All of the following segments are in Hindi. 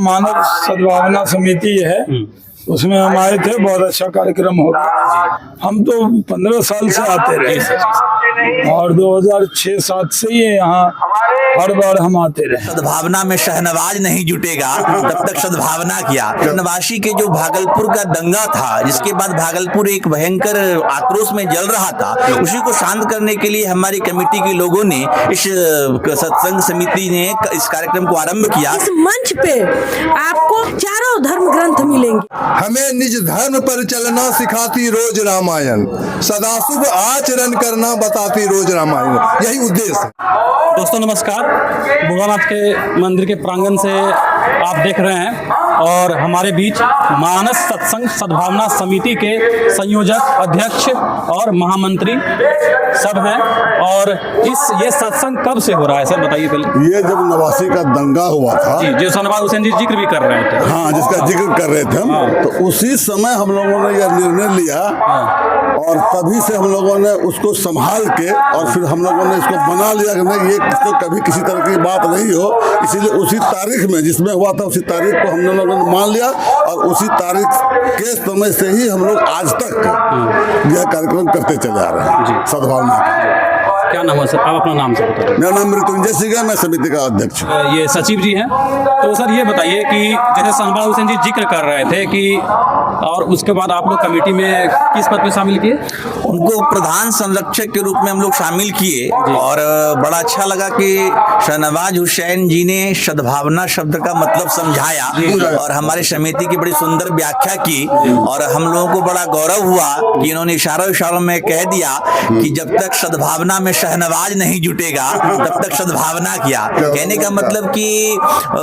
मानव सद्भावना समिति है, उसमें हम आए थे। बहुत अच्छा कार्यक्रम हो गया। हम तो 15 साल से आते रहे और 2006-07 से ही यहाँ हर बार हम आते रहे। सद्भावना में शहनवाज नहीं जुटेगा तब तक सद्भावना किया। नवासी के जो भागलपुर का दंगा था, जिसके बाद भागलपुर एक भयंकर आक्रोश में जल रहा था, उसी को शांत करने के लिए हमारी कमेटी के लोगों ने इस सत्संग समिति ने इस कार्यक्रम को आरंभ किया। इस मंच पे आपको चारों धर्म ग्रंथ मिलेंगे। हमें निज धर्म पर चलना सिखाती रोज रामायण, सदाशुभ आचरण करना बताती रोज रामायण, यही उद्देश्य है। दोस्तों नमस्कार, भोलानाथ के मंदिर के प्रांगण से आप देख रहे हैं और हमारे बीच मानस सत्संग सद्भावना समिति के संयोजक, अध्यक्ष और महामंत्री सब हैं। और ये सत्संग कब से हो रहा है सर, बताइए पहले। ये जब नवासी का दंगा हुआ था जी, जो शहनवाज हुसैन जी जिक्र भी कर रहे थे, हाँ, जिसका जिक्र कर रहे थे हम, तो उसी समय हम लोगों ने यह निर्णय लिया और तभी से हम लोगों ने उसको संभाल के और फिर हम लोगों ने इसको बना लिया कि नहीं, ये कभी किसी तरह की बात नहीं हो। इसीलिए उसी तारीख में जिसमें हुआ था उसी तारीख को हम लोगों ने मान लिया और उसी तारीख के समय से ही हम लोग आज तक यह कार्यक्रम करते चले आ रहे हैं सद्भावना का। क्या नाम है सर? आप अपना नाम से बताइए। मेरा नाम मृत्युंजय सिंह है, मैं समिति का अध्यक्ष हूँ। ये सचिव जी हैं। तो सर ये बताइए कि जैसे शहनवाज हुसैन जी जिक्र कर रहे थे कि और उसके बाद आप लोग कमेटी में किस पद पे शामिल किए? उनको प्रधान संरक्षक के रूप में हम लोग शामिल किए और बड़ा अच्छा लगा कि शहनवाज हुसैन जी ने सद्भावना शब्द का मतलब समझाया और हमारी समिति की बड़ी सुंदर व्याख्या की और हम लोगों को बड़ा गौरव हुआ कि इन्होंने इशारों में कह दिया कि जब तक सद्भावना में शहनवाज नहीं जुटेगा तब तक सद्भावना किया। कहने का मतलब कि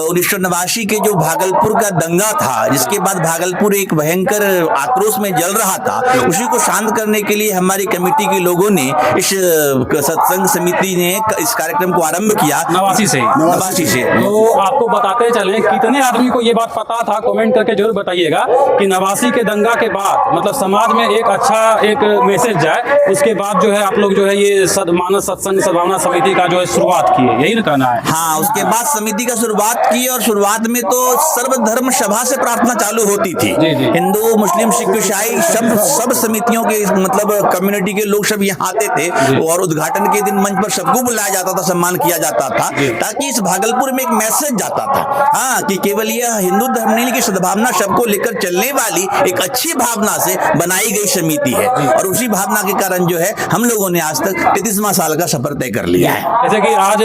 1989 के जो भागलपुर का दंगा था, जिसके बाद भागलपुर एक भयंकर आक्रोश में जल रहा था, उसी को शांत करने के लिए हमारी कमेटी के लोगों ने इस सत्संग समिति ने इस कार्यक्रम को आरंभ किया। नवासी से तो आपको बताते चले कितने आदमी को ये बात पता था, कमेंट करके जरूर बताइएगा कि नवासी के दंगा के बाद मतलब समाज में एक अच्छा एक मैसेज जाए, उसके बाद जो है आप लोग जो है ये मानस सत्संग सद्भावना समिति का जो है शुरुआत की है, यही ना कहना है? हाँ, उसके बाद समिति का शुरुआत की और शुरुआत में तो सर्वधर्म सभा से प्रार्थना चालू होती थी। हिंदू, मुस्लिम, सिख, ईसाई सब समितियों के मतलब कम्युनिटी के लोग सब यहाँ आते थे और उद्घाटन के दिन मंच पर सबको बुलाया जाता था, सम्मान किया जाता था, ताकि इस भागलपुर में एक मैसेज जाता था, हाँ, कि केवल यह हिंदू धर्म नहीं की सद्भावना सबको लेकर चलने वाली एक अच्छी भावना से बनाई गई समिति है और उसी भावना के कारण जो है हम लोगों ने आज तक 33वां साल का सफर तय कर लिया है। जैसे कि आज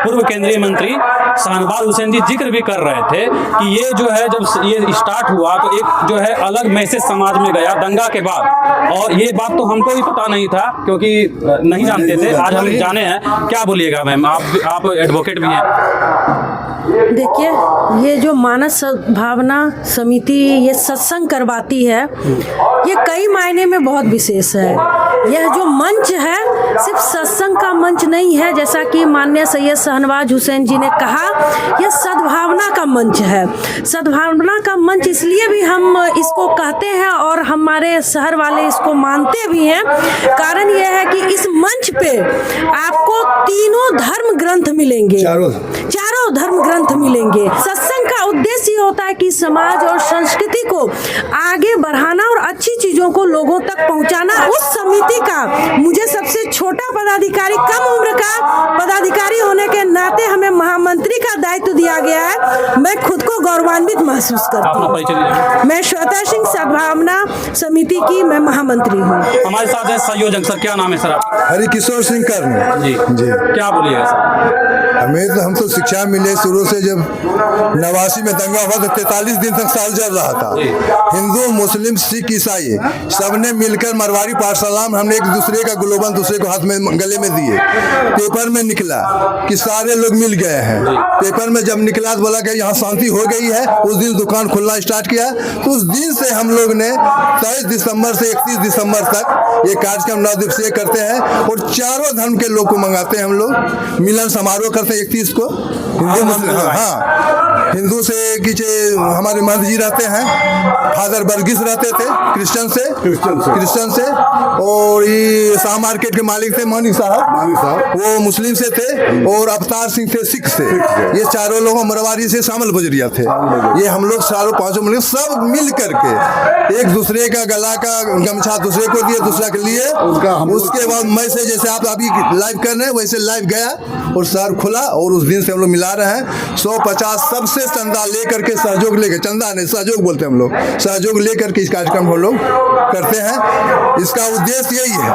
पूर्व केंद्रीय मंत्री शहनवाज हुसैन जी जिक्र भी कर रहे थे कि ये जो है जब ये स्टार्ट हुआ तो एक जो है अलग मैसेज समाज में गया दंगा के बाद, और ये बात तो हमको भी पता नहीं था क्योंकि नहीं जानते थे, आज हम जाने हैं। क्या बोलिएगा मैम, आप एडवोकेट भी हैं। देखिए, ये जो मानस सद्भावना समिति ये सत्संग करवाती है, ये कई मायने में बहुत विशेष है। यह जो मंच है सिर्फ सत्संग का मंच नहीं है, जैसा कि माननीय सैयद शहनवाज हुसैन जी ने कहा, यह सद्भावना का मंच है। सद्भावना का मंच इसलिए भी हम इसको कहते हैं और हमारे शहर वाले इसको मानते भी हैं, कारण यह है कि इस मंच पे आपको तीनों धर्म ग्रंथ मिलेंगे, चारों धर्म ग्रंथ मिलेंगे। सत्संग का उद्देश्य ये होता है कि समाज और संस्कृति को आगे बढ़ाना और अच्छी चीजों को लोगों तक पहुंचाना। उस समिति का मुझे सबसे छोटा पदाधिकारी, कम उम्र का पदाधिकारी होने के नाते हमें महामंत्री का दायित्व दिया गया है। मैं खुद को गौरवान्वित महसूस करती हूँ। मैं श्वेता सिंह सद्भावना समिति की मैं महामंत्री हूँ। हमारे साथ है संयोजक सर, क्या नाम है सर आपका? हरिकिशोर सिंह कर्ण जी, क्या बोलिएगा सर? हम तो शिक्षा मिले शुरू से, जब 89 में दंगा हुआ तो 43 दिन तक साल चल रहा था। हिंदू, मुस्लिम, सिख, ईसाई सबने मिलकर मरवाड़ी पाठशाला में हमने एक दूसरे का ग्लोबन दूसरे को हाथ में गले में दिए। पेपर में निकला कि सारे लोग मिल गए हैं। पेपर में जब निकला तो बोला कि यहाँ शांति हो गई है, उस दिन दुकान खुलना स्टार्ट किया। तो उस दिन से हम लोग ने 23 दिसंबर से 31 दिसंबर तक ये कार्यक्रम 9 दिवसीय करते हैं और चारों धर्म के लोग को मंगाते हैं। हम लोग मिलन समारोह करते हैं 31 को, हिंदू मुस्लिम, हाँ, हिंदू से कीचे हमारे महंत जी रहते हैं, फादर वर्गीस रहते थे क्रिश्चियन से, और ये शाह मार्केट के मालिक थे मानी साहब, वो मुस्लिम से थे, और अवतार सिंह थे सिख से। ये चारों लोग मरवाड़ी से शामिल गुजरिया थे। ये हम लोग चारों पांचों मिल सब मिल करके एक दूसरे का गला का गमछा दूसरे को दिए, दूसरा के लिए। उसके बाद मैं से जैसे आप अभी लाइव कर रहे हैं वैसे लाइव गया और शहर खुला, और उस दिन से हम लोग मिला रहे हैं। 150 सबसे चंदा लेकर के, सहयोग लेकर, चंदा नहीं सहयोग बोलते हम लोग, सहयोग लेकर के इस कार्यक्रम हम लोग करते हैं। इसका उद्देश्य यही है,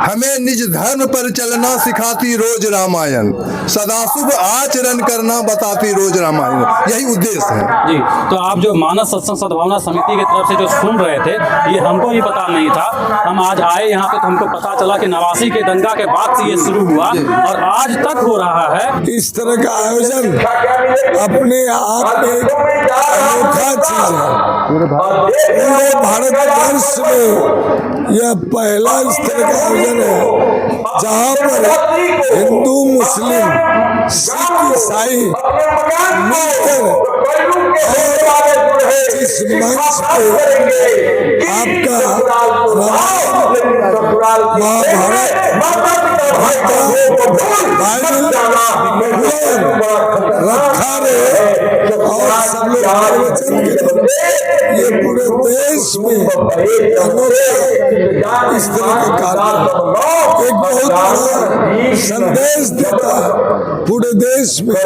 हमें निज धर्म पर चलना सिखाती रोज रामायण, सदाशुभ आचरण करना बताती रोज रामायण, यही उद्देश्य है जी। तो आप जो मानस सत्संग सद्भावना समिति की तरफ से जो सुन रहे थे, ये हमको भी पता नहीं था। हम आज आए यहाँ पे तो हमको पता चला कि 89 के दंगा के बाद से ये शुरू हुआ और आज तक हो रहा है। इस तरह का आयोजन अपने आप में अनोखा चीज है। पूरे भारतवर्ष में यह पहला इस तरह का आयोजन है जहाँ पर हिंदू, मुस्लिम, सिख, ईसाई मिलकर इस मंच पे आपका महाभारत, रखा रहे और सब लोग वचन करें। ये पूरे देश में इस तरह के कार्य एक बहुत बड़ा संदेश देता है पूरे देश में।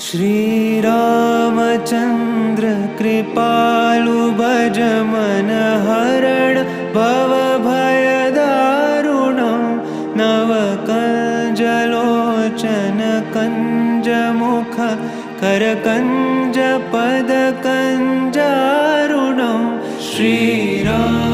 श्री रामचंद्र कृपालु भज मन हरण भव भय दारुणं नव कंज लोचन कंज मुख कर कंज पद कंजारुणं श्री राम